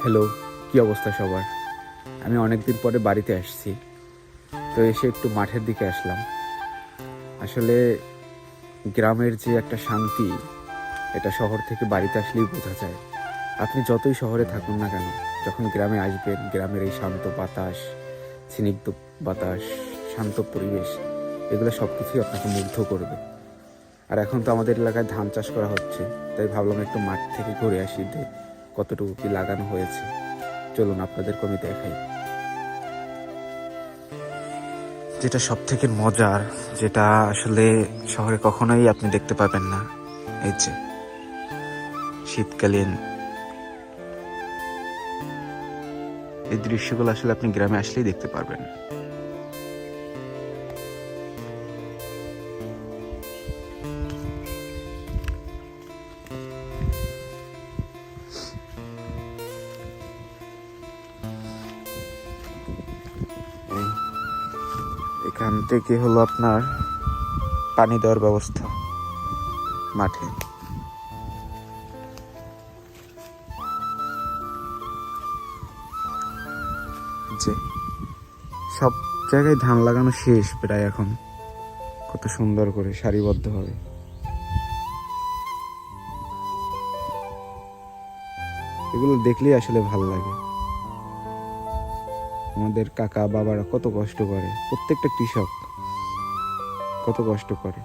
Hello, কি অবস্থা সবার? আমি অনেক দিন পরে বাড়িতে আসছি, তো এসে একটু মাঠের দিকে আসলাম। আসলে গ্রামের যে একটা শান্তি, এটা শহর থেকে বাড়িতে আসলেই বোঝা যায়। আপনি যতই শহরে থাকুন না কেন, যখন গ্রামে আসবেন, গ্রামের এই শান্ত বাতাস, স্নিগ্ধ বাতাস, শান্ত পরিবেশ, এগুলো সব কিছুই আপনাকে মুগ্ধ করবে। আর এখন তো আমাদের এলাকায় ধান চাষ করা হচ্ছে, তাই ভাবলাম একটু মাঠ থেকে ঘুরে আসি, কতটুকু কি লাগানো হয়েছে। চলুন আপনাদেরকে আমি দেখাই। যেটা সব থেকে মজার, যেটা আসলে শহরে কখনোই আপনি দেখতে পাবেন না, এই যে শীতকালীন এই দৃশ্যগুলো আসলে আপনি গ্রামে আসলেই দেখতে পারবেন। এখান থেকে হলো আপনার পানি দেওয়ার ব্যবস্থা মাঠে। যে সব জায়গায় ধান লাগানো শেষ প্রায় এখন, কত সুন্দর করে সারিবদ্ধভাবে। এগুলো দেখলেই আসলে ভালো লাগে। আমাদের কাকা বাবারা কত কষ্ট করে, প্রত্যেকটা কৃষক কত কষ্ট করে।